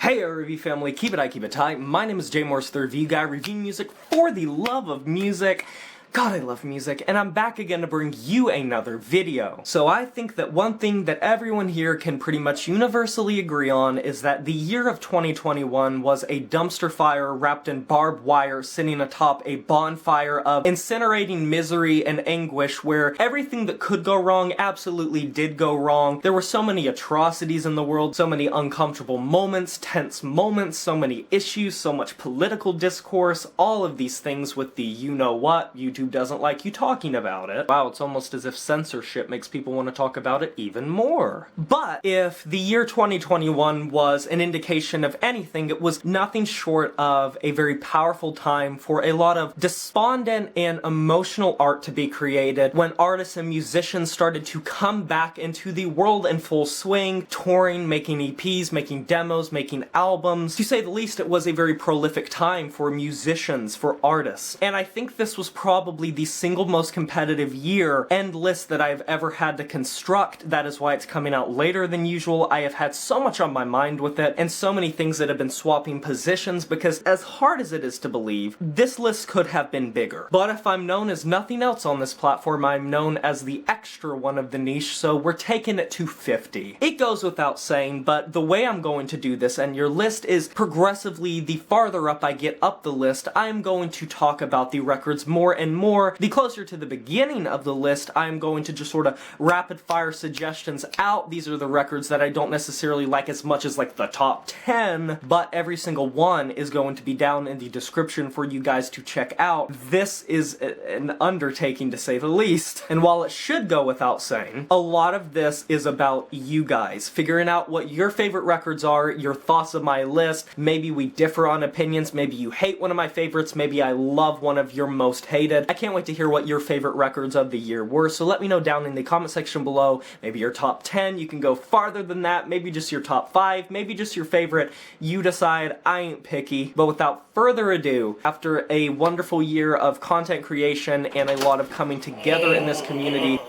Hey RV family, keep it high, keep it tight. My name is J Moore's Third View Guy, reviewing music for the love of music. God, I love music, and I'm back again to bring you another video. So I think that one thing that everyone here can pretty much universally agree on is that the year of 2021 was a dumpster fire wrapped in barbed wire sitting atop a bonfire of incinerating misery and anguish where everything that could go wrong absolutely did go wrong. There were so many atrocities in the world, so many uncomfortable moments, tense moments, so many issues, so much political discourse, all of these things with the you-know-what, YouTube doesn't like you talking about it. Wow, it's almost as if censorship makes people want to talk about it even more. But if the year 2021 was an indication of anything, it was nothing short of a very powerful time for a lot of despondent and emotional art to be created when artists and musicians started to come back into the world in full swing, touring, making EPs, making demos, making albums. To say the least, it was a very prolific time for musicians, for artists. And I think this was probably the single most competitive year and list that I've ever had to construct. That is why it's coming out later than usual. I have had so much on my mind with it, and so many things that have been swapping positions, because as hard as it is to believe, this list could have been bigger. But if I'm known as nothing else on this platform, I'm known as the extra one of the niche, so we're taking it to 50. It goes without saying, but the way I'm going to do this, and your list is progressively, the farther up I get up the list, I'm going to talk about the records more and more. The closer to the beginning of the list, I'm going to just sort of rapid fire suggestions out. These are the records that I don't necessarily like as much as like the top 10, but every single one is going to be down in the description for you guys to check out. This is an undertaking to say the least. And while it should go without saying, a lot of this is about you guys, figuring out what your favorite records are, your thoughts of my list. Maybe we differ on opinions, maybe you hate one of my favorites, maybe I love one of your most hated. I can't wait to hear what your favorite records of the year were, so let me know down in the comment section below. Maybe your top 10, you can go farther than that, maybe just your top 5, maybe just your favorite. You decide, I ain't picky. But without further ado, after a wonderful year of content creation and a lot of coming together in this community...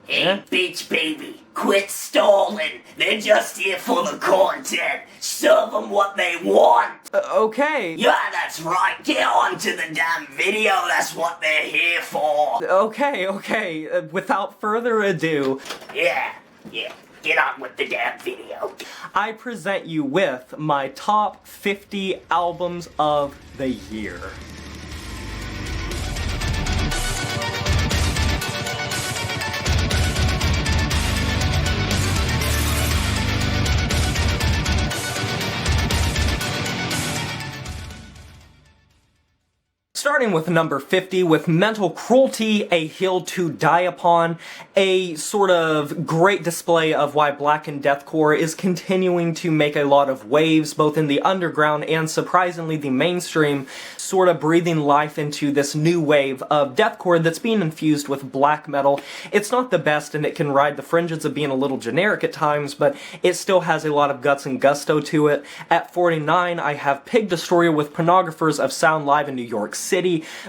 Hey, bitch baby, quit stalling. They're just here for the content. Serve them what they want. Okay. Yeah, that's right. Get on to the damn video. That's what they're here for. Okay. Without further ado... Yeah. Get on with the damn video. I present you with my top 50 albums of the year. Starting with number 50 with Mental Cruelty, A Hill to Die Upon, a sort of great display of why Black and Deathcore is continuing to make a lot of waves, both in the underground and surprisingly the mainstream, sort of breathing life into this new wave of deathcore that's being infused with black metal. It's not the best and it can ride the fringes of being a little generic at times, but it still has a lot of guts and gusto to it. At 49, I have Pig Destroyer with Pornographers of Sound Live in New York City,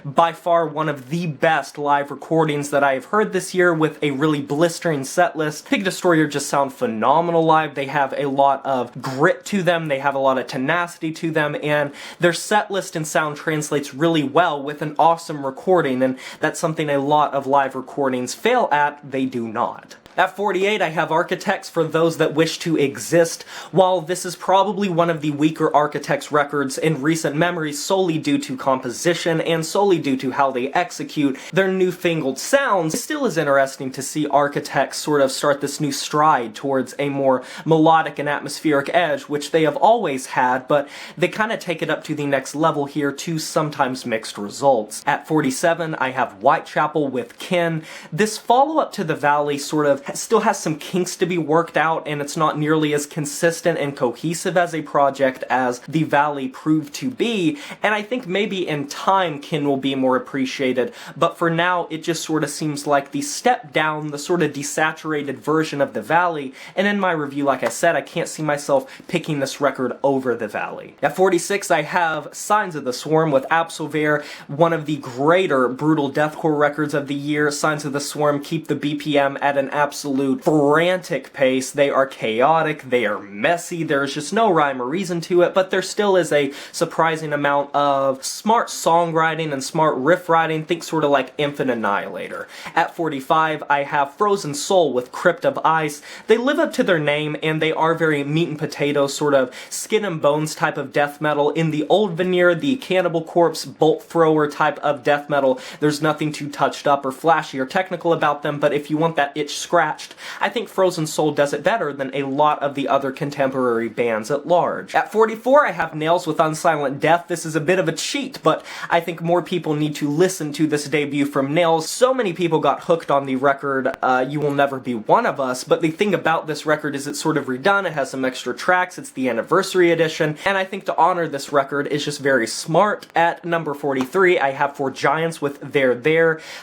by far one of the best live recordings that I have heard this year, with a really blistering set list. Pig Destroyer just sound phenomenal live. They have a lot of grit to them, they have a lot of tenacity to them, and their set list and sound translates really well with an awesome recording, and that's something a lot of live recordings fail at. They do not. At 48, I have Architects for Those That Wish to Exist. While this is probably one of the weaker Architects records in recent memory solely due to composition and solely due to how they execute their newfangled sounds, it still is interesting to see Architects sort of start this new stride towards a more melodic and atmospheric edge, which they have always had, but they kind of take it up to the next level here to sometimes mixed results. At 47, I have Whitechapel with Kin. This follow-up to The Valley sort of still has some kinks to be worked out, and it's not nearly as consistent and cohesive as a project as The Valley proved to be, and I think maybe in time Kin will be more appreciated, but for now it just sort of seems like the step down, the sort of desaturated version of The Valley, and in my review, like I said, I can't see myself picking this record over The Valley. At 46, I have Signs of the Swarm with Absolvere, one of the greater brutal deathcore records of the year. Signs of the Swarm keep the BPM at an absolute absolute frantic pace. They are chaotic, they are messy, there's just no rhyme or reason to it, but there still is a surprising amount of smart songwriting and smart riff writing. Think sort of like Infant Annihilator. At 45, I have Frozen Soul with Crypt of Ice. They live up to their name, and they are very meat and potato, sort of skin and bones type of death metal. In the old veneer, the Cannibal Corpse, bolt thrower type of death metal, there's nothing too touched up or flashy or technical about them, but if you want that itch scratched, I think Frozen Soul does it better than a lot of the other contemporary bands at large. At 44, I have Nails with Unsilent Death. This is a bit of a cheat, but I think more people need to listen to this debut from Nails. So many people got hooked on the record, You Will Never Be One of Us, but the thing about this record is it's sort of redone, it has some extra tracks, it's the anniversary edition, and I think to honor this record is just very smart. At number 43, I have For Giants with There.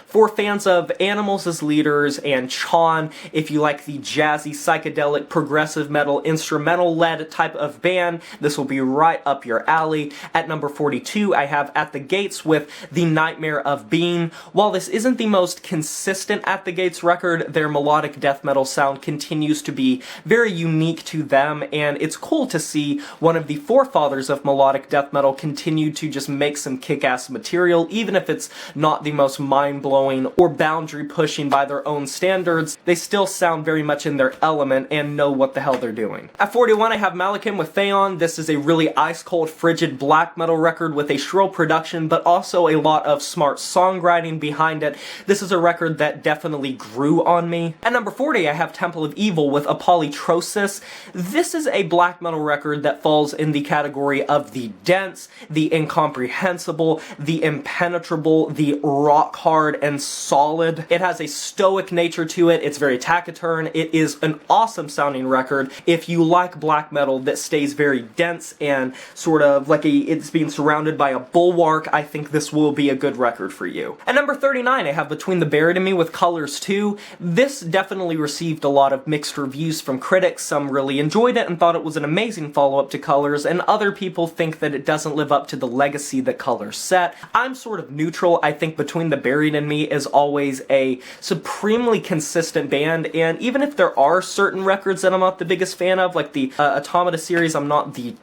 For fans of Animals as Leaders and Chon, if you like the jazzy, psychedelic, progressive metal, instrumental-led type of band, this will be right up your alley. At number 42, I have At the Gates with The Nightmare of Being. While this isn't the most consistent At the Gates record, their melodic death metal sound continues to be very unique to them, and it's cool to see one of the forefathers of melodic death metal continue to just make some kick-ass material, even if it's not the most mind-blowing or boundary-pushing by their own standards. They still sound very much in their element and know what the hell they're doing. At 41, I have Malakim with Theon. This is a really ice-cold, frigid black metal record with a shrill production, but also a lot of smart songwriting behind it. This is a record that definitely grew on me. At number 40, I have Temple of Evil with Apolytros. This is a black metal record that falls in the category of the dense, the incomprehensible, the impenetrable, the rock hard and solid. It has a stoic nature to it. It's very taciturn. It is an awesome sounding record. If you like black metal that stays very dense and sort of like it's being surrounded by a bulwark, I think this will be a good record for you. At number 39, I have Between the Buried and Me with Colors 2. This definitely received a lot of mixed reviews from critics. Some really enjoyed it and thought it was an amazing follow-up to Colors, and other people think that it doesn't live up to the legacy that Colors set. I'm sort of neutral. I think Between the Buried and Me is always a supremely consistent band, and even if there are certain records that I'm not the biggest fan of, like the Automata series I'm not the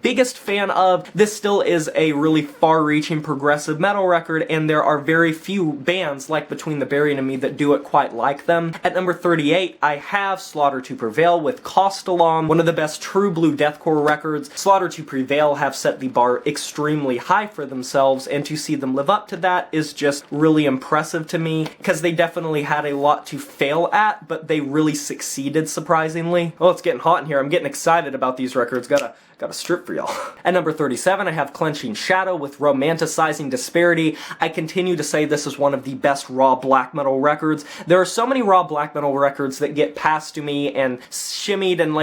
biggest fan of, this still is a really far-reaching progressive metal record, and there are very few bands like Between the Buried and Me that do it quite like them. At number 38, I have Slaughter to Prevail with Kostolom, one of the best true blue deathcore records. Slaughter to Prevail have set the bar extremely high for themselves, and to see them live up to that is just really impressive to me, because they definitely had a lot to fail at, but they really succeeded, surprisingly. Oh, it's getting hot in here. I'm getting excited about these records. Got a strip for y'all. At number 37, I have Clenching Shadow with Romanticizing Disparity. I continue to say this is one of the best raw black metal records. There are so many raw black metal records that get passed to me and shimmied and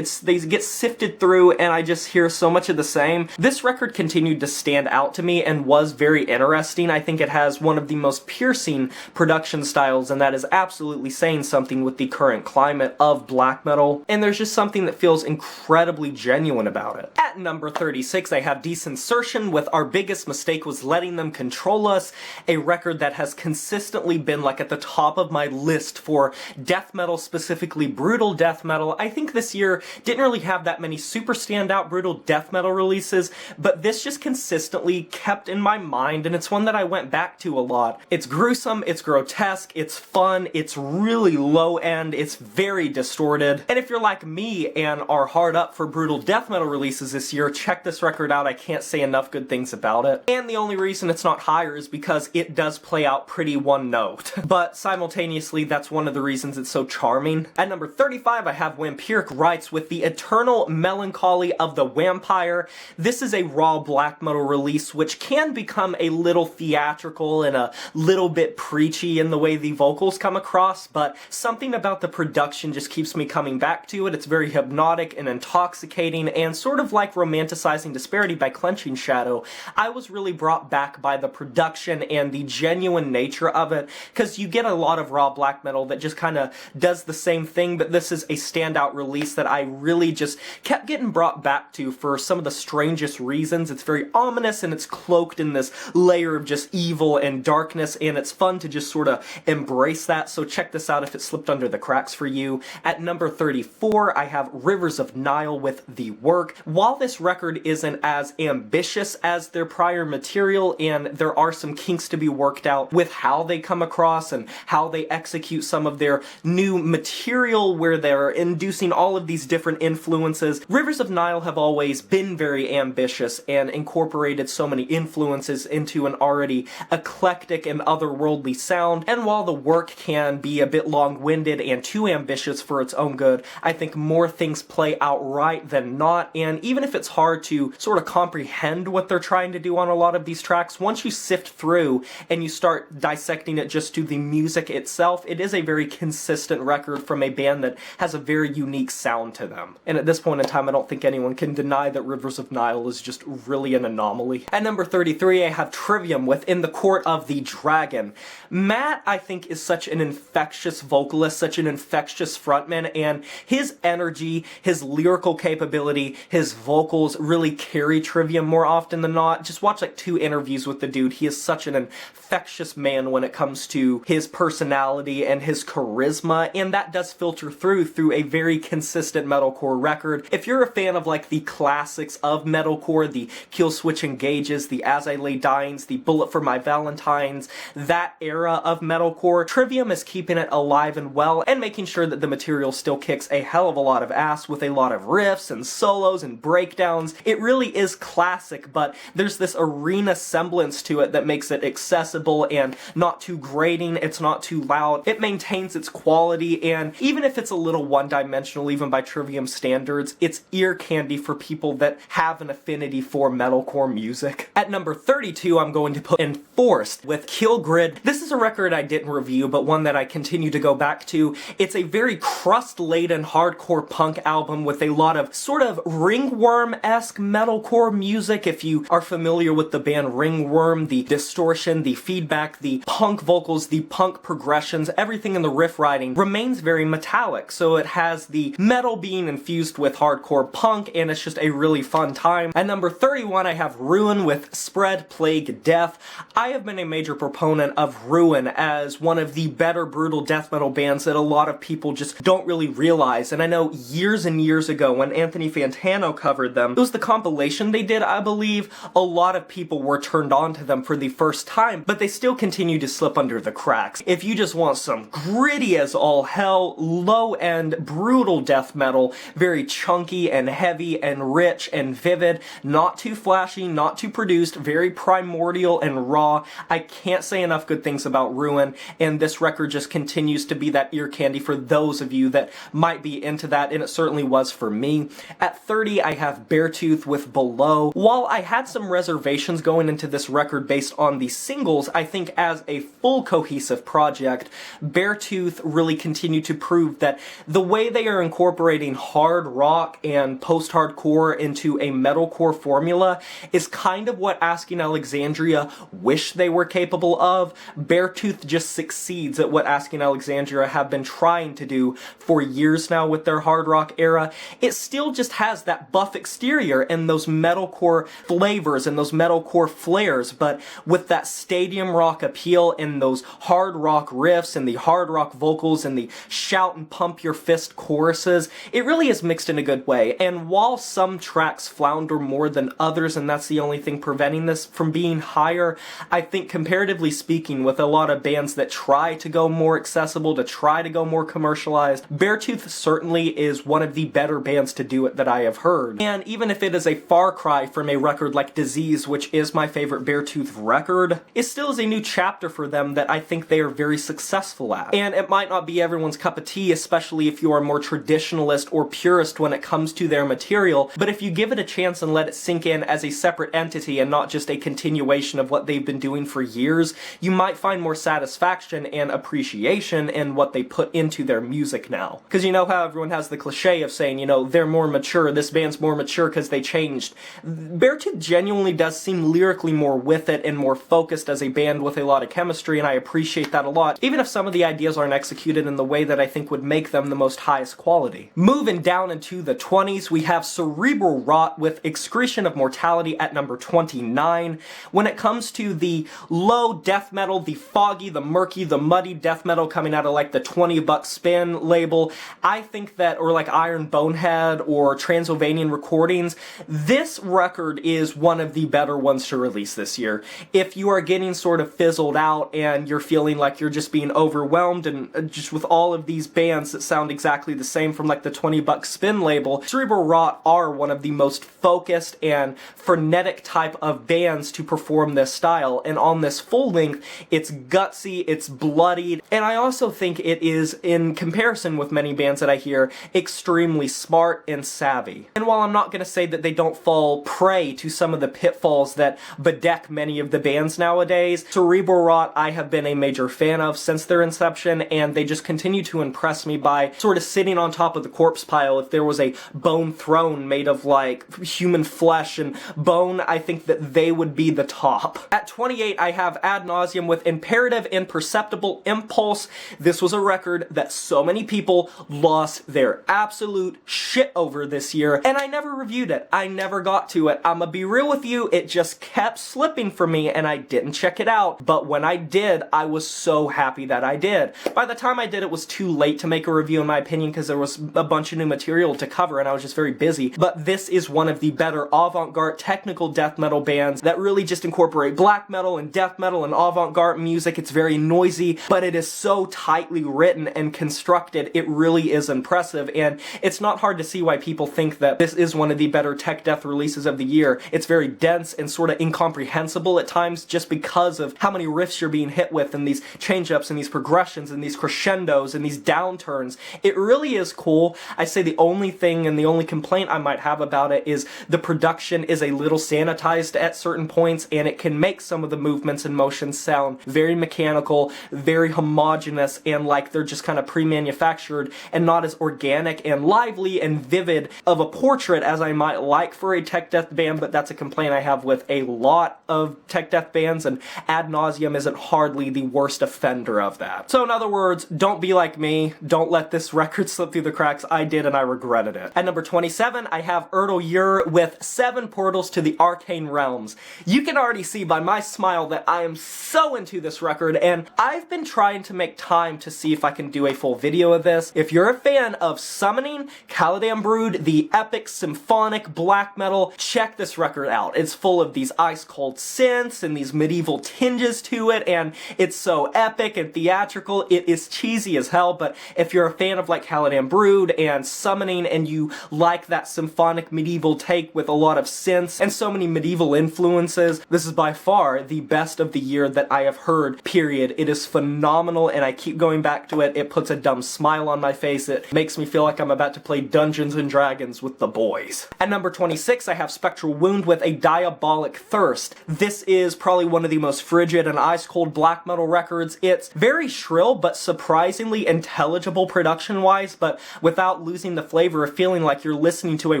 they get sifted through, and I just hear so much of the same. This record continued to stand out to me and was very interesting. I think it has one of the most piercing production styles, and that is absolutely saying something with the current climate of black metal, and there's just something that feels incredibly genuine about it. At number 36, I have Desinsertion with Our Biggest Mistake Was Letting Them Control Us, a record that has consistently been at the top of my list for death metal, specifically brutal death metal. I think this year didn't really have that many super standout brutal death metal releases, but this just consistently kept in my mind, and it's one that I went back to a lot. It's gruesome, it's grotesque, it's fun, it's really low end, it's very distorted, and if you're like me and are hard up for brutal death metal releases this year, check this record out. I can't say enough good things about it. And the only reason it's not higher is because it does play out pretty one note. But simultaneously, that's one of the reasons it's so charming. At number 35, I have Vampiric Rites with The Eternal Melancholy of the Vampire. This is a raw black metal release which can become a little theatrical and a little bit preachy in the way the vocals come across, but something about the production just keeps me coming back to it. It's very hypnotic and intoxicating and and sort of like romanticizing disparity by Clenching Shadow, I was really brought back by the production and the genuine nature of it, because you get a lot of raw black metal that just kind of does the same thing, but this is a standout release that I really just kept getting brought back to for some of the strangest reasons. It's very ominous, and it's cloaked in this layer of just evil and darkness, and it's fun to just sort of embrace that, so check this out if it slipped under the cracks for you. At number 34, I have Rivers of Nihil with The Work. While this record isn't as ambitious as their prior material, and there are some kinks to be worked out with how they come across and how they execute some of their new material where they're inducing all of these different influences, Rivers of Nihil have always been very ambitious and incorporated so many influences into an already eclectic and otherworldly sound, and while The Work can be a bit long-winded and too ambitious for its own good, I think more things play out right than not, and even if it's hard to sort of comprehend what they're trying to do on a lot of these tracks, once you sift through and you start dissecting it just to the music itself, it is a very consistent record from a band that has a very unique sound to them. And at this point in time, I don't think anyone can deny that Rivers of Nihil is just really an anomaly. At number 33, I have Trivium with In the Court of the Dragon. Matt, I think, is such an infectious vocalist, such an infectious frontman, and his energy, his lyrical capability, his vocals really carry Trivium more often than not. Just watch like 2 interviews with the dude. He is such an infectious man when it comes to his personality and his charisma, and that does filter through a very consistent metalcore record. If you're a fan of like the classics of metalcore, the Kill Switch Engages, the As I Lay Dyings, the Bullet for My Valentines, that era of metalcore, Trivium is keeping it alive and well and making sure that the material still kicks a hell of a lot of ass with a lot of riffs and solos and breakdowns. It really is classic, but there's this arena semblance to it that makes it accessible and not too grating, it's not too loud, it maintains its quality, and even if it's a little one-dimensional even by Trivium standards, it's ear candy for people that have an affinity for metalcore music. At number 32, I'm going to put Enforced with Kill Grid. This is a record I didn't review, but one that I continue to go back to. It's a very crust-laden hardcore punk album with a lot of sort of Ringworm-esque metalcore music. If you are familiar with the band Ringworm, the distortion, the feedback, the punk vocals, the punk progressions, everything in the riff writing remains very metallic. So it has the metal being infused with hardcore punk, and it's just a really fun time. At number 31, I have Ruin with Spread, Plague, Death. I have been a major proponent of Ruin as one of the better brutal death metal bands that a lot of people just don't really realize, and I know years and years ago when Anthony Fantano covered them, it was the compilation they did, I believe, a lot of people were turned on to them for the first time, but they still continue to slip under the cracks. If you just want some gritty as all hell, low-end, brutal death metal, very chunky and heavy and rich and vivid, not too flashy, not too produced, very primordial and raw, I can't say enough good things about Ruin, and this record just continues to be that ear candy for those of you that might be into that, and it certainly was for me. At 30, I have Beartooth with Below. While I had some reservations going into this record based on the singles, I think as a full cohesive project, Beartooth really continued to prove that the way they are incorporating hard rock and post-hardcore into a metalcore formula is kind of what Asking Alexandria wish they were capable of. Beartooth just succeeds at what Asking Alexandria have been trying to do for years now with their hard rock era. It still just has that buff exterior and those metalcore flavors and those metalcore flares, but with that stadium rock appeal and those hard rock riffs and the hard rock vocals and the shout and pump your fist choruses, it really is mixed in a good way. And while some tracks flounder more than others, and that's the only thing preventing this from being higher, I think comparatively speaking, with a lot of bands that try to go more accessible, to try to go more commercialized, Beartooth certainly is one of the better bands to do it that I have heard. And even if it is a far cry from a record like Disease, which is my favorite Beartooth record, it still is a new chapter for them that I think they are very successful at. And it might not be everyone's cup of tea, especially if you are more traditionalist or purist when it comes to their material, but if you give it a chance and let it sink in as a separate entity and not just a continuation of what they've been doing for years, you might find more satisfaction and appreciation in what they put into their music now. Because you know how everyone has the cliche of saying, you know, they're more mature, this this band's more mature because they changed. Beartooth genuinely does seem lyrically more with it and more focused as a band with a lot of chemistry, and I appreciate that a lot, even if some of the ideas aren't executed in the way that I think would make them the most highest quality. Moving down into the 20s, we have Cerebral Rot with Excretion of Mortality at number 29. When it comes to the low death metal, the foggy, the murky, the muddy death metal coming out of like the $20 spin label, I think that, or like Iron Bonehead or Transylvanian Recordings, this record is one of the better ones to release this year. If you are getting sort of fizzled out and you're feeling like you're just being overwhelmed and just with all of these bands that sound exactly the same from like the $20 spin label, Cerebral Rot are one of the most focused and frenetic type of bands to perform this style, and on this full length, it's gutsy, it's bloodied, and I also think it is, in comparison with many bands that I hear, extremely smart and savvy. And while I'm not going to say that they don't fall prey to some of the pitfalls that bedeck many of the bands nowadays, Cerebral Rot I have been a major fan of since their inception, and they just continue to impress me by sort of sitting on top of the corpse pile. If there was a bone throne made of like human flesh and bone, I think that they would be the top. At 28, I have Ad Nauseam with Imperative Imperceptible Impulse. This was a record that so many people lost their absolute shit over this year, and I never reviewed it. I never got to it. I'ma be real with you, it just kept slipping for me and I didn't check it out. But when I did, I was so happy that I did. By the time I did, it was too late to make a review in my opinion because there was a bunch of new material to cover and I was just very busy. But this is one of the better avant-garde technical death metal bands that really just incorporate black metal and death metal and avant-garde music. It's very noisy, but it is so tightly written and constructed. It really is impressive, and it's not hard to see why people think that this is one of the better tech death releases of the year. It's very dense and sort of incomprehensible at times just because of how many riffs you're being hit with and these change-ups and these progressions and these crescendos and these downturns. It really is cool. I say the only thing and the only complaint I might have about it is the production is a little sanitized at certain points, and it can make some of the movements and motions sound very mechanical, very homogeneous, and like they're just kind of pre-manufactured and not as organic and lively and vivid of a portrait as I might like for a tech death band, but that's a complaint I have with a lot of tech death bands, and Ad Nauseam isn't hardly the worst offender of that. So in other words, don't be like me, don't let this record slip through the cracks. I did and I regretted it. At number 27, I have Ur with 7 Portals to the Arcane Realms. You can already see by my smile that I am so into this record, and I've been trying to make time to see if I can do a full video of this. If you're a fan of Summoning, Caladan Brood, the epic symphonic black metal, check this record out. It's full of these ice-cold synths and these medieval tinges to it, and it's so epic and theatrical. It is cheesy as hell, but if you're a fan of like Caladan Brood and Summoning and you like that symphonic medieval take with a lot of synths and so many medieval influences, this is by far the best of the year that I have heard, period. It is phenomenal and I keep going back to it. It puts a dumb smile on my face. It makes me feel like I'm about to play Dungeons and Dragons with the boys. At number 26, I have Spectral Wound with a Diabolic Thirst. This is probably one of the most frigid and ice-cold black metal records. It's very shrill but surprisingly intelligible production-wise, but without losing the flavor of feeling like you're listening to a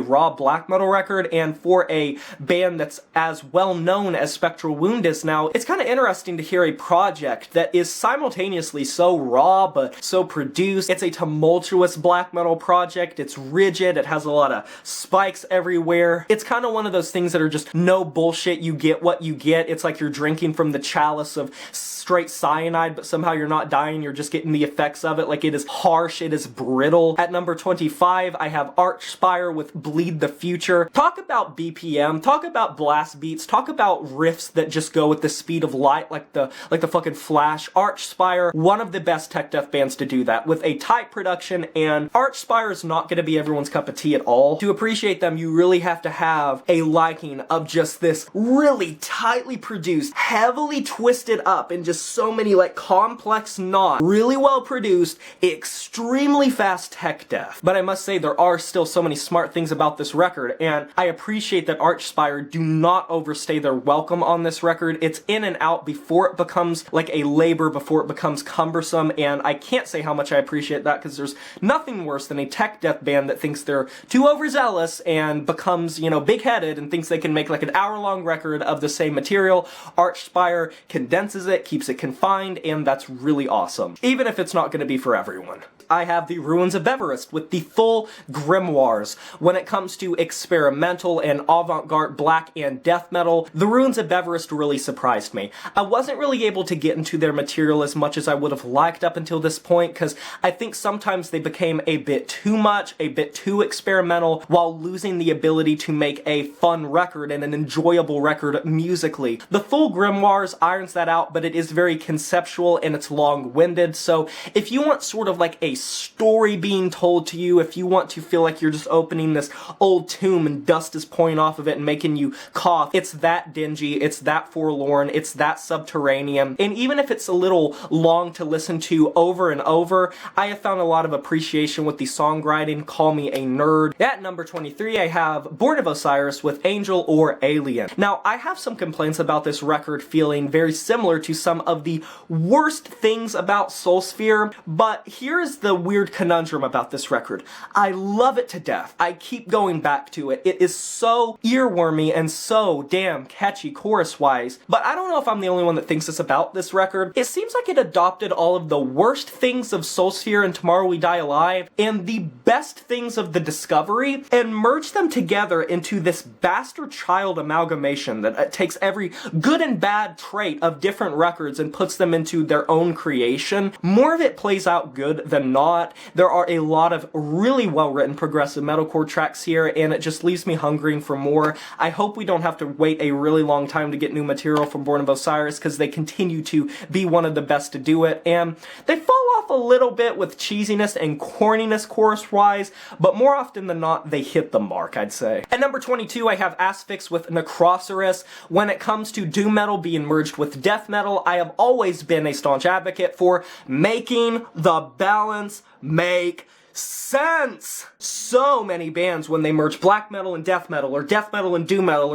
raw black metal record. And for a band that's as well known as Spectral Wound is now, it's kind of interesting to hear a project that is simultaneously so raw but so produced. It's a tumultuous black metal project. It's rigid. It has a lot of spikes everywhere. It's kind of one of those things that are just no bullshit. You get what you get. It's like you're drinking from the chalice of straight cyanide, but somehow you're not dying. You're just getting the effects of it. Like, it is harsh. It is brittle. At number 25, I have Archspire with Bleed the Future. Talk about BPM. Talk about blast beats. Talk about riffs that just go with the speed of light, like the fucking Flash. Archspire, one of the best tech death bands to do that with a tight production, and Archspire is not going to be everyone's cup of tea at all. To appreciate them, you really have to have a liking of just this really tightly produced, heavily twisted up, and just so many like complex knots, really well produced, extremely fast tech death. But I must say, there are still so many smart things about this record, and I appreciate that Archspire do not overstay their welcome on this record. It's in and out before it becomes like a labor, before it becomes cumbersome, and I can't say how much I appreciate that, because there's nothing worse than a tech death band that thinks they're too overzealous and becomes, you know, big-headed and thinks they can make like an hour-long record of the same material. Archspire condenses it, keeps it confined, and that's really awesome. Even if it's not going to be for everyone. I have the Ruins of Beverast with the full grimoires. When it comes to experimental and avant-garde black and death metal, the Ruins of Beverast really surprised me. I wasn't really able to get into their material as much as I would have liked up until this point, because I think sometimes they became a bit too much, a bit too experimental, while losing the ability to make a fun record and an enjoyable record musically. The full grimoires irons that out, but it is very conceptual and it's long-winded, so if you want sort of like a story being told to you, if you want to feel like you're just opening this old tomb and dust is pouring off of it and making you cough, it's that dingy, it's that forlorn, it's that subterranean, and even if it's a little long to listen to over and over, I have found a lot of appreciation with the songwriting. Call me a nerd. At number 23, I have Born of Osiris with Angel or Alien. Now, I have some complaints about this record feeling very similar to some of the worst things about Soulsphere, but here's the weird conundrum about this record. I love it to death. I keep going back to it. It is so earwormy and so damn catchy chorus-wise, but I don't know if I'm the only one that thinks this about this record. It seems like it adopted all of the worst things of Soulsphere and Tomorrow We Die Alive and the best things of The Discovery and merged them together into this bastard child amalgamation that takes every good and bad trait of different records and puts them into their own creation. More of it plays out good than not. There are a lot of really well-written progressive metalcore tracks here, and it just leaves me hungering for more. I hope we don't have to wait a really long time to get new material from Born of Osiris, because they continue to be one of the best to do it, and they fall off a little bit with cheesiness and corniness chorus-wise, but more often than not, they hit the mark, I'd say. At number 22, I have Asphyx with Necroceros. When it comes to doom metal being merged with death metal, I have always been a staunch advocate for making the balance make sense. So many bands, when they merge black metal and death metal, or death metal and doom metal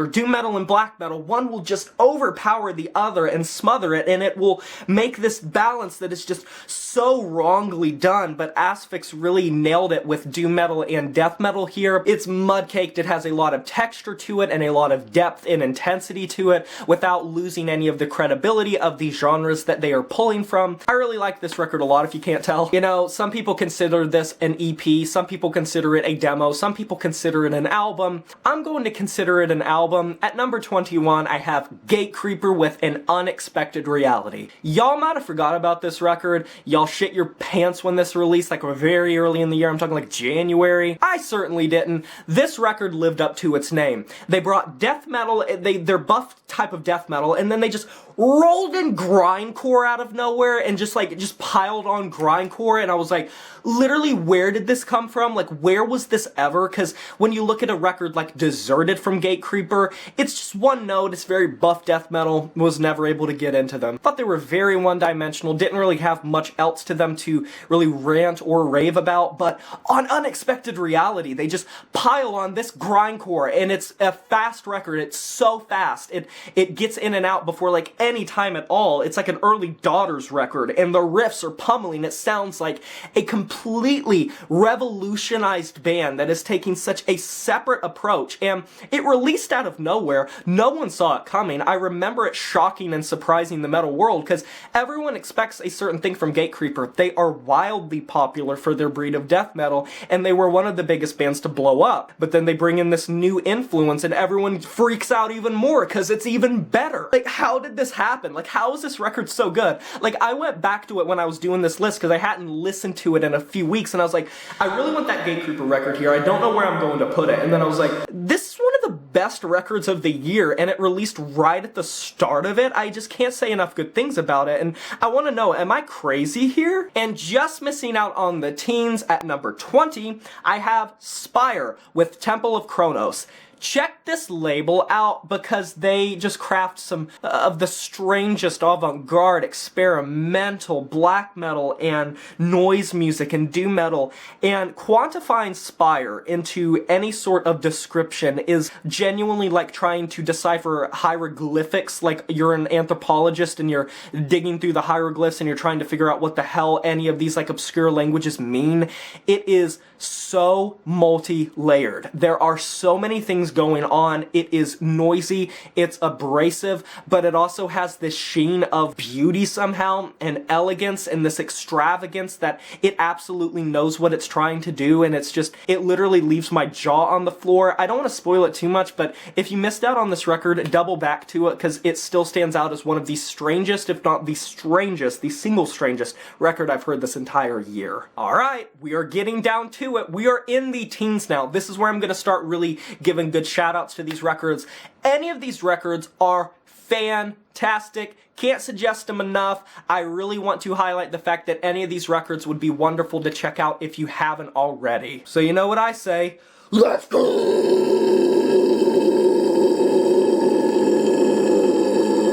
and black metal, one will just overpower the other and smother it, and it will make this balance that is just so wrongly done. But Asphyx really nailed it with doom metal and death metal here. It's mud-caked, it has a lot of texture to it and a lot of depth and intensity to it without losing any of the credibility of the genres that they are pulling from. I really like this record a lot, if you can't tell. You know, some people consider this an EP, some people consider it a demo, some people consider it an album. I'm going to consider it an album. At number 21, I have Gatecreeper with An Unexpected Reality. Y'all might have forgot about this record. Y'all shit your pants when this released, like very early in the year. I'm talking like January. I certainly didn't. This record lived up to its name. They brought death metal, their buff type of death metal, and then they just rolled in grindcore out of nowhere and just piled on grindcore, and I was like, literally, where did this come from? Like, where was this ever? Because when you look at a record like Deserted from Gatecreeper, it's just one note, it's very buff death metal, was never able to get into them. Thought they were very one-dimensional, didn't really have much else to them to really rant or rave about, but on Unexpected Reality, they just pile on this grindcore, and it's a fast record, it's so fast, it gets in and out before like any time at all. It's like an early Daughters record, and the riffs are pummeling. It sounds like a completely revolutionized band that is taking such a separate approach, and it released out of nowhere. No one saw it coming. I remember it shocking and surprising the metal world, because everyone expects a certain thing from Gatecreeper. They are wildly popular for their breed of death metal, and they were one of the biggest bands to blow up. But then they bring in this new influence, and everyone freaks out even more, because it's even better. Like, how did this happen? Like, how is this record so good? Like, I went back to it when I was doing this list, because I hadn't listened to it in a few weeks, and I was like, I really want that Gatecreeper record here. I don't know where I'm going to put it. And then I was like, this is one of the best records of the year, and it released right at the start of it. I just can't say enough good things about it, and I want to know, am I crazy here? And just missing out on the teens, at number 20, I have Spire with Temple of Kronos. check this label out because they just craft some of the strangest avant-garde, experimental, black metal, and noise music, and doom metal, and quantifying Spire into any sort of description is genuinely like trying to decipher hieroglyphics, like you're an anthropologist and you're digging through the hieroglyphs and you're trying to figure out what the hell any of these like obscure languages mean. It is so multi-layered. There are so many things going on. It is noisy, it's abrasive, but it also has this sheen of beauty somehow, and elegance, and this extravagance that it absolutely knows what it's trying to do, and it's just, it literally leaves my jaw on the floor. I don't want to spoil it too much, but if you missed out on this record, double back to it, because it still stands out as one of the strangest, if not the strangest, the single strangest record I've heard this entire year. Alright, we are getting down to it. We are in the teens now. This is where I'm going to start really giving good shout-outs to these records. Any of these records are fantastic. Can't suggest them enough. I really want to highlight the fact that any of these records would be wonderful to check out if you haven't already. So you know what I say? Let's go!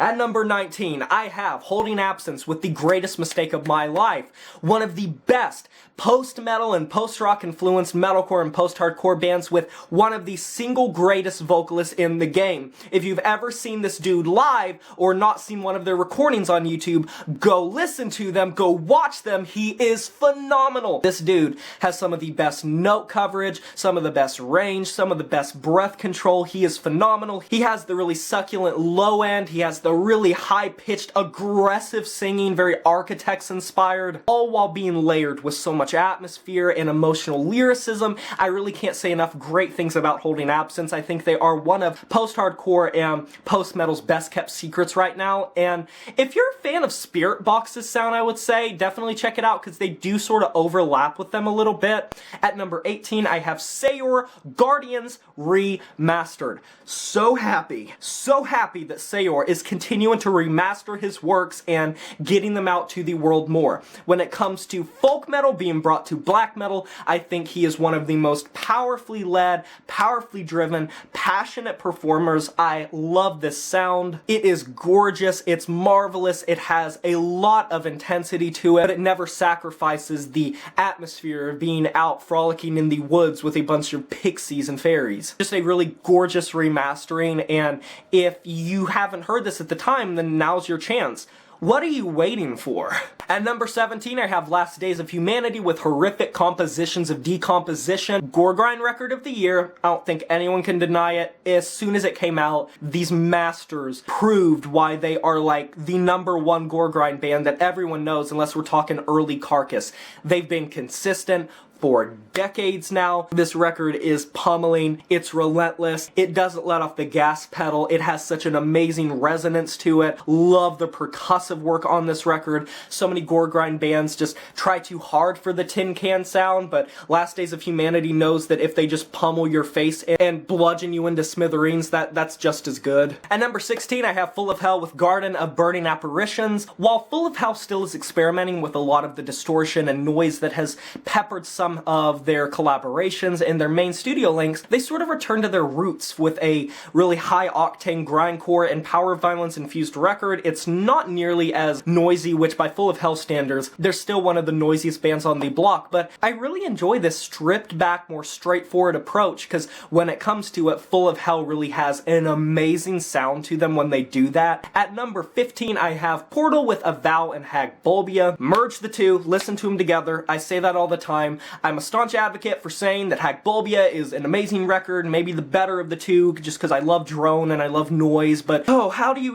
At number 19, I have Holding Absence with The Greatest Mistake of My Life. One of the best post-metal and post-rock influenced metalcore and post-hardcore bands with one of the single greatest vocalists in the game. If you've ever seen this dude live or not seen one of their recordings on YouTube, go listen to them, go watch them. He is phenomenal. This dude has some of the best note coverage, some of the best range, some of the best breath control. He is phenomenal. He has the really succulent low end. He has the really high-pitched, aggressive singing, very Architects inspired, all while being layered with so much atmosphere and emotional lyricism. I really can't say enough great things about Holding Absence. I think they are one of post-hardcore and post-metal's best-kept secrets right now, and if you're a fan of Spiritbox's sound, I would say, definitely check it out, because they do sort of overlap with them a little bit. At number 18, I have Sayor Guardians Remastered. So happy that Sayor is continuing to remaster his works and getting them out to the world more. When it comes to folk metal being brought to black metal, I think he is one of the most powerfully led, powerfully driven, passionate performers. I love this sound. It is gorgeous, it's marvelous, it has a lot of intensity to it, but it never sacrifices the atmosphere of being out frolicking in the woods with a bunch of pixies and fairies. Just a really gorgeous remastering, and if you haven't heard this at the time, then now's your chance. What are you waiting for? At number 17, I have Last Days of Humanity with Horrific Compositions of Decomposition. Gore grind record of the year. I don't think anyone can deny it. As soon as it came out, these masters proved why they are like the #1 gore grind band that everyone knows, unless we're talking early Carcass. They've been consistent for decades now. This record is pummeling, it's relentless, it doesn't let off the gas pedal, it has such an amazing resonance to it. Love the percussive work on this record. So many gore grind bands just try too hard for the tin can sound, but Last Days of Humanity knows that if they just pummel your face and bludgeon you into smithereens, that's just as good. At number 16, I have Full of Hell with Garden of Burning Apparitions. While Full of Hell still is experimenting with a lot of the distortion and noise that has peppered some of their collaborations and their main studio links, they sort of return to their roots with a really high-octane grindcore and power violence-infused record. It's not nearly as noisy, which by Full of Hell standards, they're still one of the noisiest bands on the block, but I really enjoy this stripped-back, more straightforward approach, because when it comes to it, Full of Hell really has an amazing sound to them when they do that. At number 15, I have Portal with Avow and Hagbulbia. Merge the two, listen to them together. I say that all the time. I'm a staunch advocate for saying that Hagbulbia is an amazing record, maybe the better of the two, just because I love drone and I love noise, but how do you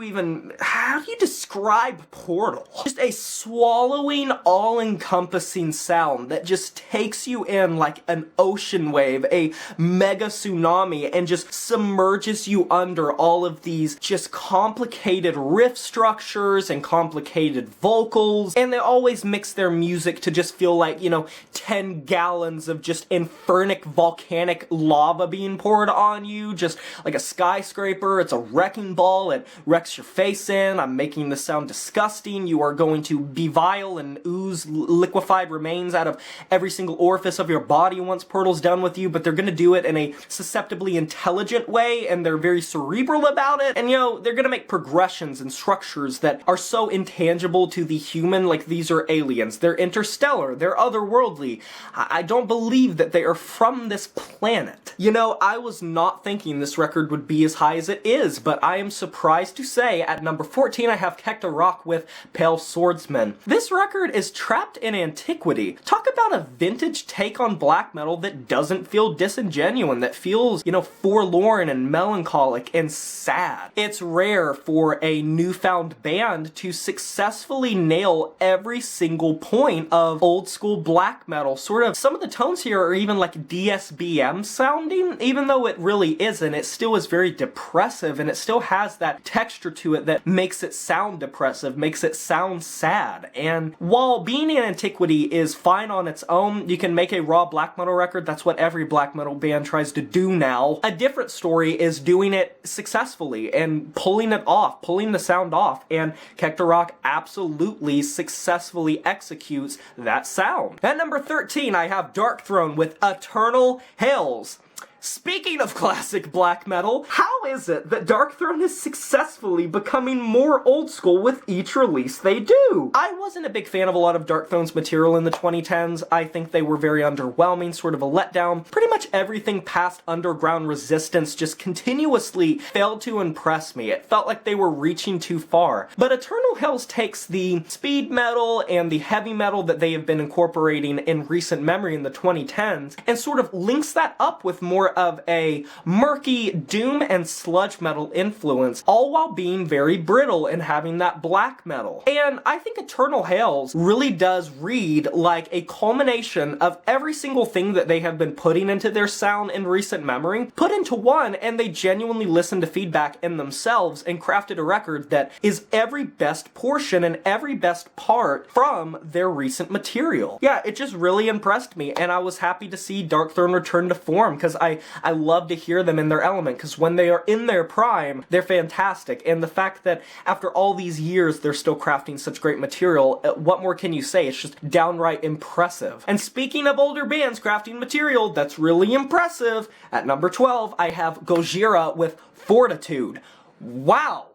describe Portal? Just a swallowing, all-encompassing sound that just takes you in like an ocean wave, a mega tsunami, and just submerges you under all of these just complicated riff structures and complicated vocals, and they always mix their music to just feel like, 10 gallons of just infernic volcanic lava being poured on you, just like a skyscraper. It's a wrecking ball. It wrecks your face in. I'm making this sound disgusting. You are going to bevile and ooze liquefied remains out of every single orifice of your body once Portal's done with you, but they're gonna do it in a susceptibly intelligent way, and they're very cerebral about it, and they're gonna make progressions and structures that are so intangible to the human, like these are aliens. They're interstellar. They're otherworldly. I don't believe that they are from this planet. I was not thinking this record would be as high as it is, but I am surprised to say at number 14 I have Këkht Alakh with Pale Swordsman. This record is trapped in antiquity. Talk about a vintage take on black metal that doesn't feel disingenuous, that feels, forlorn and melancholic and sad. It's rare for a newfound band to successfully nail every single point of old school black metal. Sort of, some of the tones here are even like DSBM sounding, even though it really isn't. It still is very depressive, and it still has that texture to it that makes it sound depressive, makes it sound sad. And while being in antiquity is fine on its own, you can make a raw black metal record. That's what every black metal band tries to do now. A different story is doing it successfully and pulling it off, pulling the sound off, and Këkht Alakh absolutely successfully executes that sound. At number 13, I have Darkthrone with Eternal Hells. Speaking of classic black metal, how is it that Darkthrone is successfully becoming more old school with each release they do? I wasn't a big fan of a lot of Darkthrone's material in the 2010s. I think they were very underwhelming, sort of a letdown. Pretty much everything past Underground Resistance just continuously failed to impress me. It felt like they were reaching too far. But Eternal Hells takes the speed metal and the heavy metal that they have been incorporating in recent memory in the 2010s and sort of links that up with more of a murky doom and sludge metal influence, all while being very brittle and having that black metal. And I think Eternal Hells really does read like a culmination of every single thing that they have been putting into their sound in recent memory, put into one, and they genuinely listened to feedback in themselves and crafted a record that is every best portion and every best part from their recent material. Yeah, it just really impressed me, and I was happy to see Darkthrone return to form, because I love to hear them in their element, because when they are in their prime, they're fantastic. And the fact that after all these years, they're still crafting such great material, what more can you say? It's just downright impressive. And speaking of older bands crafting material that's really impressive, at number 12, I have Gojira with Fortitude. Wow.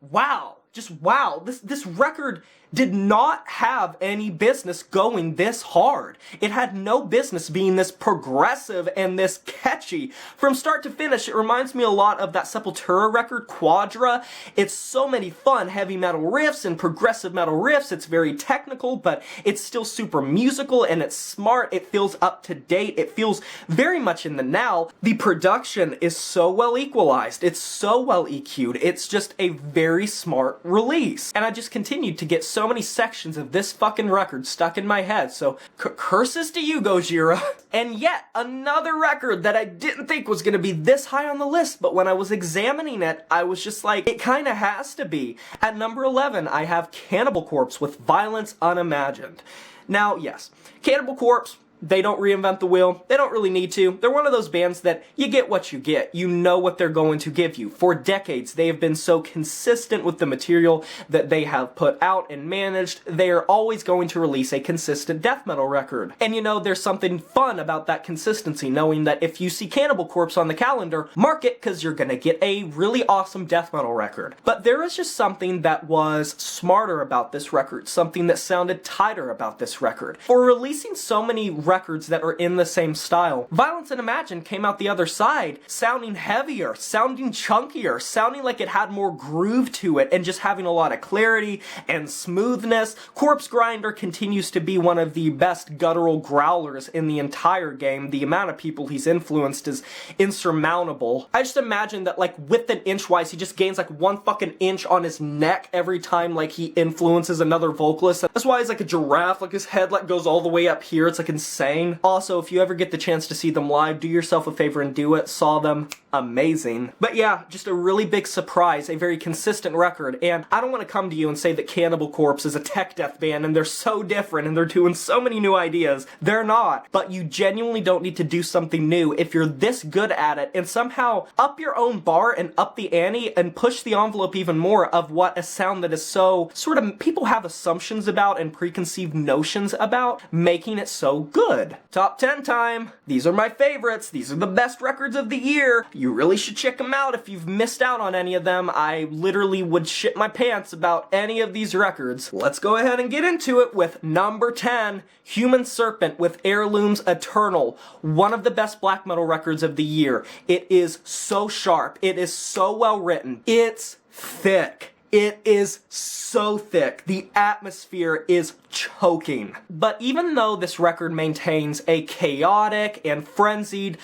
Wow. Just wow. This record did not have any business going this hard. It had no business being this progressive and this catchy. From start to finish, it reminds me a lot of that Sepultura record, Quadra. It's so many fun heavy metal riffs and progressive metal riffs. It's very technical, but it's still super musical, and it's smart. It feels up to date. It feels very much in the now. The production is so well equalized. It's so well EQ'd. It's just a very smart release. And I just continued to get so many sections of this fucking record stuck in my head, so curses to you, Gojira. And yet, another record that I didn't think was gonna be this high on the list, but when I was examining it, I was just like, it kinda has to be. At number 11, I have Cannibal Corpse with Violence Unimagined. Now, yes, Cannibal Corpse, they don't reinvent the wheel. They don't really need to. They're one of those bands that you get what you get. You know what they're going to give you. For decades, they have been so consistent with the material that they have put out and managed. They are always going to release a consistent death metal record. And there's something fun about that consistency, knowing that if you see Cannibal Corpse on the calendar, mark it, because you're gonna get a really awesome death metal record. But there is just something that was smarter about this record, something that sounded tighter about this record. For releasing so many records that are in the same style, Violence Unimagined came out the other side, sounding heavier, sounding chunkier, sounding like it had more groove to it, and just having a lot of clarity and smoothness. Corpse Grinder continues to be one of the best guttural growlers in the entire game. The amount of people he's influenced is insurmountable. I just imagine that, like, width and inch-wise, he just gains like 1 fucking inch on his neck every time, like, he influences another vocalist. That's why he's like a giraffe, like his head like goes all the way up here. It's like insane insane. Also, if you ever get the chance to see them live, do yourself a favor and do it. Saw them. Amazing. But yeah, just a really big surprise, a very consistent record, and I don't want to come to you and say that Cannibal Corpse is a tech death band and they're so different and they're doing so many new ideas. They're not. But you genuinely don't need to do something new if you're this good at it, and somehow up your own bar and up the ante and push the envelope even more of what a sound that is so sort of people have assumptions about and preconceived notions about, making it so good. Top 10 time. These are my favorites. These are the best records of the year. You really should check them out if you've missed out on any of them. I literally would shit my pants about any of these records. Let's go ahead and get into it with number 10, Human Serpent with Heirlooms Eternal. One of the best black metal records of the year. It is so sharp. It is so well written. It's thick. It is so thick. The atmosphere is choking. But even though this record maintains a chaotic and frenzied,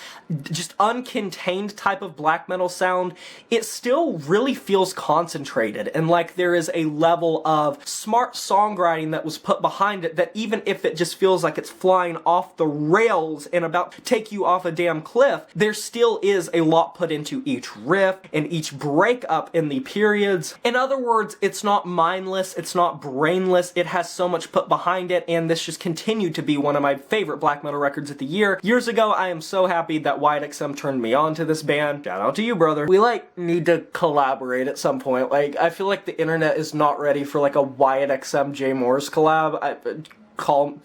just uncontained type of black metal sound, it still really feels concentrated and like there is a level of smart songwriting that was put behind it that even if it just feels like it's flying off the rails and about to take you off a damn cliff, there still is a lot put into each riff and each breakup in the periods. In other words, it's not mindless, it's not brainless, it has so much put behind it, and this just continued to be one of my favorite black metal records of the year. Years ago, I am so happy that Whitexapel turned me on to this band. Shout out to you, brother. We, need to collaborate at some point. I feel like the internet is not ready for, a Whitexapel J. Morris collab. Call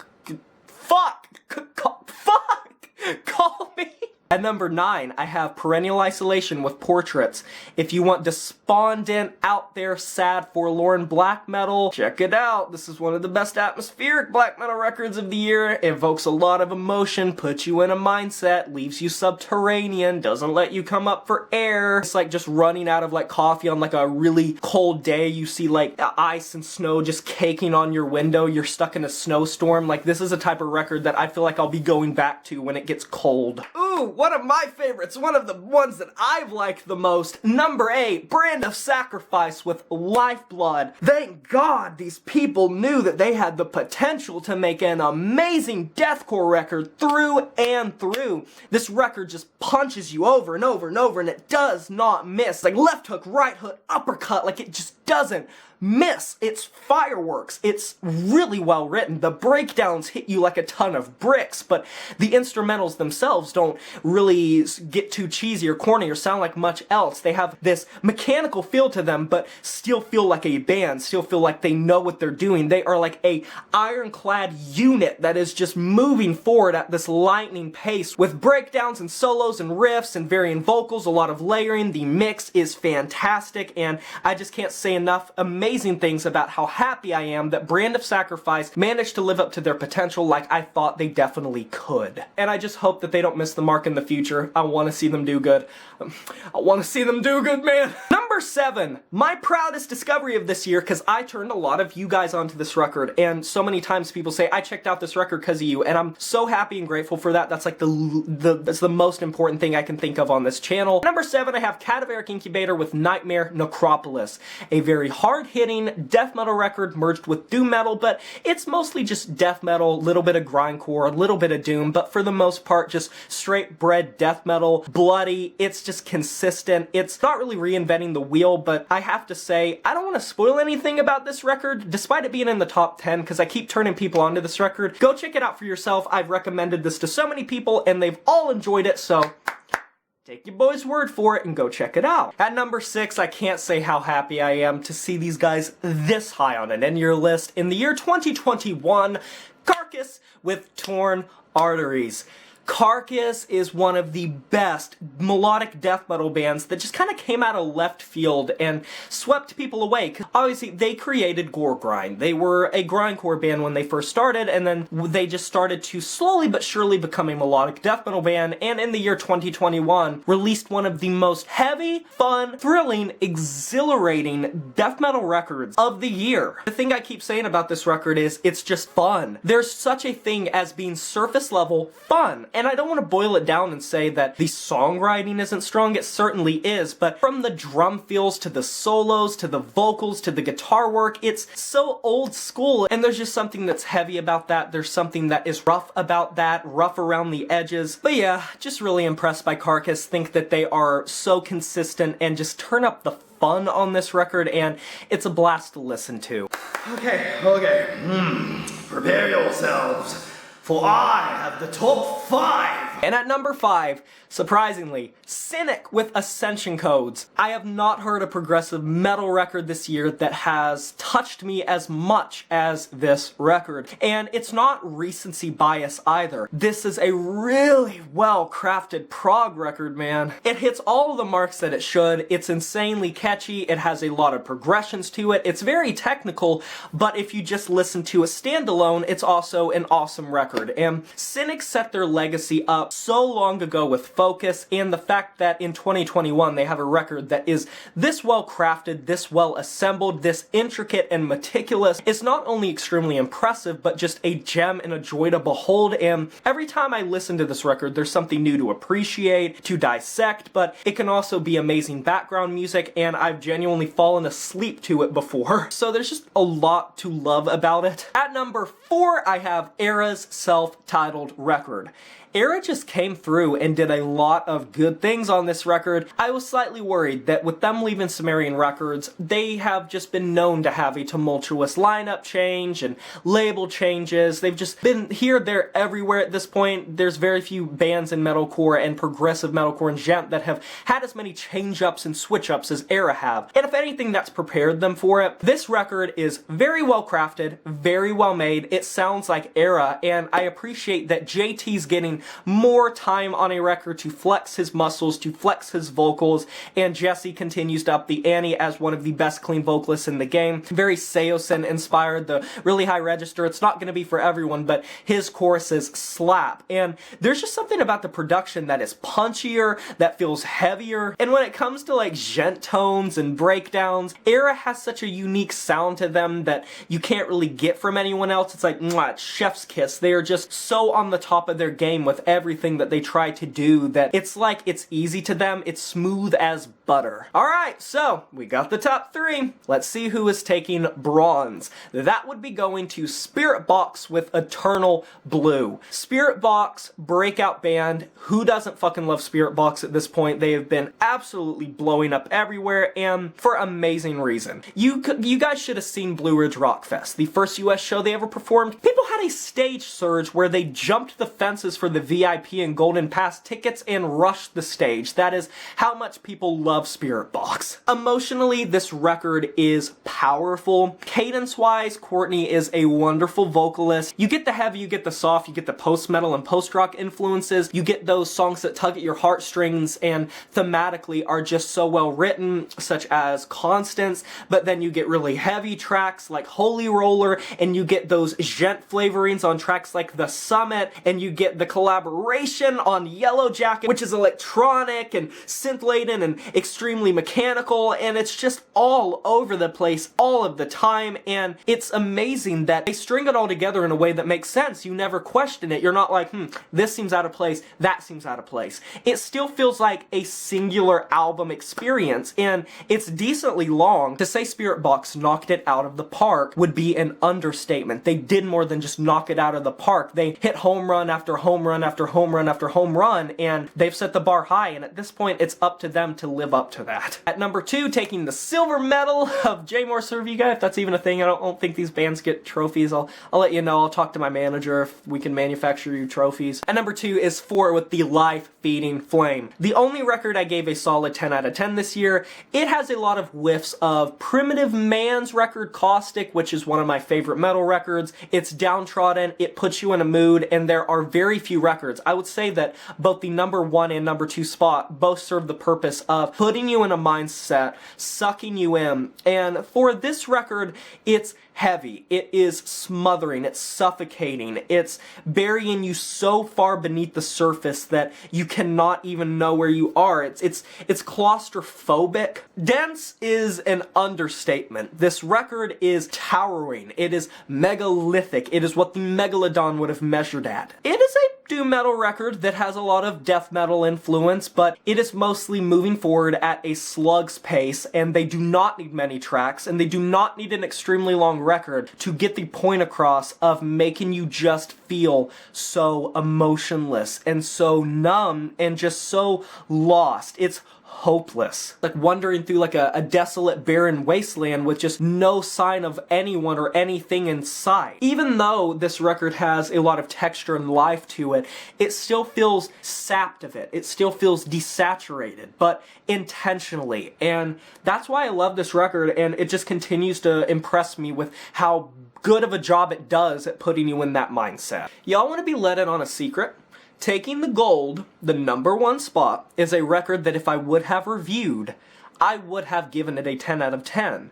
me. At number 9, I have Perennial Isolation with Portraits. If you want despondent, out there, sad, forlorn black metal, check it out. This is one of the best atmospheric black metal records of the year. It evokes a lot of emotion, puts you in a mindset, leaves you subterranean, doesn't let you come up for air. It's like just running out of coffee on a really cold day. You see ice and snow just caking on your window. You're stuck in a snowstorm. This is a type of record that I feel like I'll be going back to when it gets cold. Ooh, one of my favorites, one of the ones that I've liked the most. Number 8, Brand of Sacrifice with Lifeblood. Thank God these people knew that they had the potential to make an amazing deathcore record through and through. This record just punches you over and over and over, and it does not miss. Left hook, right hook, uppercut, it just doesn't miss. It's fireworks. It's really well written. The breakdowns hit you like a ton of bricks, but the instrumentals themselves don't really get too cheesy or corny or sound like much else. They have this mechanical feel to them, but still feel like a band, still feel like they know what they're doing. They are like a ironclad unit that is just moving forward at this lightning pace with breakdowns and solos and riffs and varying vocals, a lot of layering. The mix is fantastic, and I just can't say enough amazing things about how happy I am that Brand of Sacrifice managed to live up to their potential like I thought they definitely could. And I just hope that they don't miss the mark in the future. I want to see them do good. I want to see them do good, man. Number 7, my proudest discovery of this year, because I turned a lot of you guys onto this record, and so many times people say, I checked out this record because of you, and I'm so happy and grateful for that. That's that's the most important thing I can think of on this channel. Number 7, I have Cadaveric Incubator with Nightmare Necropolis. A very hard-hitting death metal record merged with doom metal, but it's mostly just death metal, a little bit of grindcore, a little bit of doom, but for the most part just straight bred death metal, bloody. It's just consistent. It's not really reinventing the wheel, but I have to say, I don't want to spoil anything about this record, despite it being in the top 10, because I keep turning people onto this record. Go check it out for yourself. I've recommended this to so many people, and they've all enjoyed it, so take your boy's word for it and go check it out. At number 6, I can't say how happy I am to see these guys this high on an end-year list. In the year 2021, Carcass with Torn Arteries. Carcass is one of the best melodic death metal bands that just kind of came out of left field and swept people away. Obviously, they created gore grind. They were a grindcore band when they first started, and then they just started to slowly but surely become a melodic death metal band, and in the year 2021, released one of the most heavy, fun, thrilling, exhilarating death metal records of the year. The thing I keep saying about this record is, it's just fun. There's such a thing as being surface level fun. And I don't want to boil it down and say that the songwriting isn't strong, it certainly is, but from the drum feels to the solos, to the vocals, to the guitar work, it's so old school, and there's just something that's heavy about that, there's something that is rough about that, rough around the edges. But yeah, just really impressed by Carcass, think that they are so consistent and just turn up the fun on this record, and it's a blast to listen to. Okay. Prepare yourselves, for I have the top 5. And at number 5, surprisingly, Cynic with Ascension Codes. I have not heard a progressive metal record this year that has touched me as much as this record. And it's not recency bias either. This is a really well-crafted prog record, man. It hits all of the marks that it should. It's insanely catchy. It has a lot of progressions to it. It's very technical, but if you just listen to a standalone, it's also an awesome record. And Cynic set their legacy up so long ago with Focus, and the fact that in 2021 they have a record that is this well crafted, this well assembled, this intricate and meticulous is not only extremely impressive, but just a gem and a joy to behold. And every time I listen to this record, there's something new to appreciate, to dissect, but it can also be amazing background music, and I've genuinely fallen asleep to it before. So there's just a lot to love about it. At number 4, I have Era's self-titled record. Era just came through and did a lot of good things on this record. I was slightly worried that with them leaving Sumerian Records, they have just been known to have a tumultuous lineup change and label changes. They've just been here, there, everywhere at this point. There's very few bands in metalcore and progressive metalcore and gent that have had as many change-ups and switch-ups as Era have. And if anything, that's prepared them for it. This record is very well crafted, very well made. It sounds like Era, and I appreciate that JT's getting more time on a record to flex his muscles, to flex his vocals, and Jesse continues to up the ante as one of the best clean vocalists in the game. Very Seosin inspired, the really high register. It's not going to be for everyone, but his choruses slap. And there's just something about the production that is punchier, that feels heavier. And when it comes to like gent tones and breakdowns, Era has such a unique sound to them that you can't really get from anyone else. It's like, mwah, it's chef's kiss. They are just so on the top of their game with everything that they try to do that it's like it's easy to them, it's smooth as butter. Alright, so we got the top 3. Let's see who is taking bronze. That would be going to Spiritbox with Eternal Blue. Spiritbox, breakout band. Who doesn't fucking love Spiritbox at this point? They have been absolutely blowing up everywhere, and for amazing reason. You guys should have seen Blue Ridge Rock Fest, the first US show they ever performed. People had a stage surge where they jumped the fences for the VIP and Golden Pass tickets and rushed the stage. That is how much people love Spiritbox. Emotionally, this record is powerful. Cadence-wise, Courtney is a wonderful vocalist. You get the heavy, you get the soft, you get the post-metal and post-rock influences, you get those songs that tug at your heartstrings and thematically are just so well written, such as Constance, but then you get really heavy tracks like Holy Roller, and you get those gent flavorings on tracks like The Summit, and you get the collaboration on Yellow Jacket, which is electronic and synth-laden and extremely mechanical, and it's just all over the place all of the time, and it's amazing that they string it all together in a way that makes sense. You never question it. You're not like, this seems out of place, that seems out of place. It still feels like a singular album experience, and it's decently long. To say Spiritbox knocked it out of the park would be an understatement. They did more than just knock it out of the park. They hit home run after home run after home run after home run, and they've set the bar high, and at this point it's up to them to live up to that. At number 2, taking the silver medal of J. Morse Surviga, if that's even a thing. I don't think these bands get trophies. I'll let you know. I'll talk to my manager if we can manufacture you trophies. At number 2 is 4 with the Life Feeding Flame. The only record I gave a solid 10 out of 10 this year. It has a lot of whiffs of Primitive Man's record Caustic, which is one of my favorite metal records. It's downtrodden, it puts you in a mood, and there are very few records. I would say that both the number 1 and number 2 spot both serve the purpose of putting you in a mindset, sucking you in, and for this record, it's heavy, it is smothering, it's suffocating, it's burying you so far beneath the surface that you cannot even know where you are. It's claustrophobic. Dense is an understatement. This record is towering, it is megalithic, it is what the Megalodon would have measured at. It is a doom metal record that has a lot of death metal influence, but it is mostly moving forward at a slug's pace, and they do not need many tracks, and they do not need an extremely long record to get the point across of making you just feel so emotionless and so numb and just so lost. It's hopeless. Like wandering through like a desolate, barren wasteland with just no sign of anyone or anything in sight. Even though this record has a lot of texture and life to it, it still feels sapped of it. It still feels desaturated, but intentionally. And that's why I love this record, and it just continues to impress me with how good of a job it does at putting you in that mindset. Y'all want to be let in on a secret? Taking the Gold, the #1 spot, is a record that if I would have reviewed, I would have given it a 10 out of 10.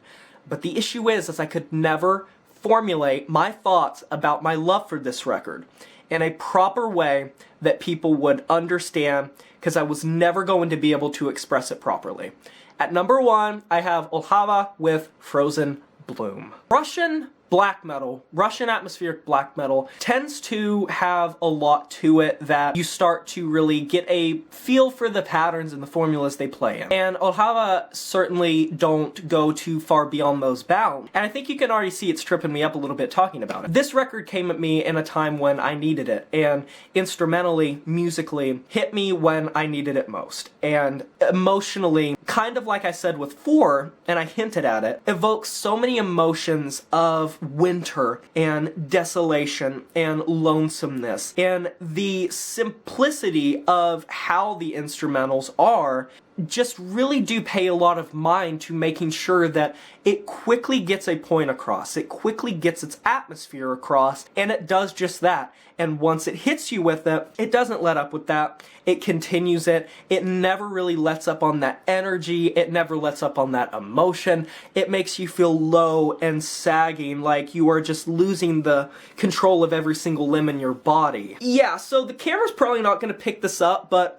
But the issue is I could never formulate my thoughts about my love for this record in a proper way that people would understand, because I was never going to be able to express it properly. At #1, I have Olhava with Frozen Bloom. Russian black metal, Russian atmospheric black metal, tends to have a lot to it that you start to really get a feel for the patterns and the formulas they play in. And Olhava certainly don't go too far beyond those bounds. And I think you can already see it's tripping me up a little bit talking about it. This record came at me in a time when I needed it, and instrumentally, musically, hit me when I needed it most. And emotionally, kind of like I said with 4, and I hinted at it, evokes so many emotions of winter and desolation and lonesomeness, and the simplicity of how the instrumentals are just really do pay a lot of mind to making sure that it quickly gets a point across, it quickly gets its atmosphere across, and it does just that. And once it hits you with it, it doesn't let up with that, it continues it, it never really lets up on that energy, it never lets up on that emotion, it makes you feel low and sagging, like you are just losing the control of every single limb in your body. Yeah, so the camera's probably not gonna pick this up, but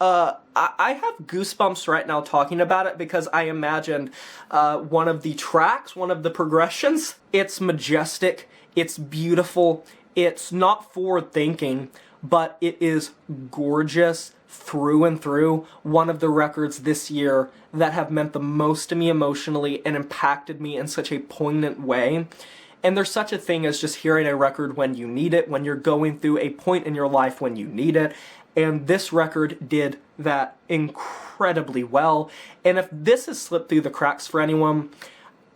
I have goosebumps right now talking about it because I imagined one of the tracks, one of the progressions. It's majestic, it's beautiful, it's not forward-thinking, but it is gorgeous through and through. One of the records this year that have meant the most to me emotionally and impacted me in such a poignant way. And there's such a thing as just hearing a record when you need it, when you're going through a point in your life when you need it. And this record did that incredibly well. And if this has slipped through the cracks for anyone,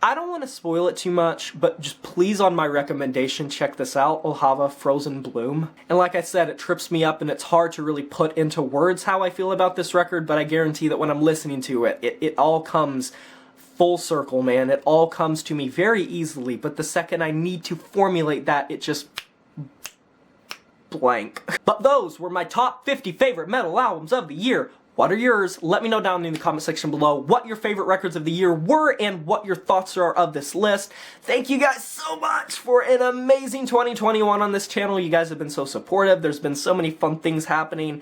I don't want to spoil it too much, but just please, on my recommendation, check this out, Olhava Frozen Bloom. And like I said, it trips me up and it's hard to really put into words how I feel about this record, but I guarantee that when I'm listening to it, it all comes full circle, man. It all comes to me very easily, but the second I need to formulate that, it just blank. But those were my top 50 favorite metal albums of the year. What are yours? Let me know down in the comment section below what your favorite records of the year were and what your thoughts are of this list. Thank you guys so much for an amazing 2021 on this channel. You guys have been so supportive. There's been so many fun things happening,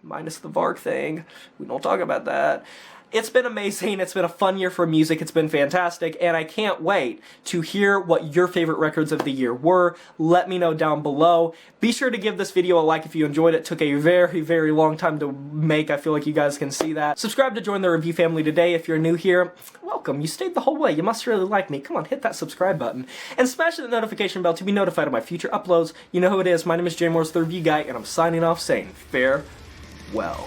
minus the Varg thing. We don't talk about that. It's been amazing, it's been a fun year for music, it's been fantastic, and I can't wait to hear what your favorite records of the year were. Let me know down below. Be sure to give this video a like if you enjoyed it. It took a very, very long time to make. I feel like you guys can see that. Subscribe to join the review family today. If you're new here, welcome. You stayed the whole way. You must really like me. Come on, hit that subscribe button. And smash the notification bell to be notified of my future uploads. You know who it is. My name is Jmores, the Review Guy, and I'm signing off saying farewell.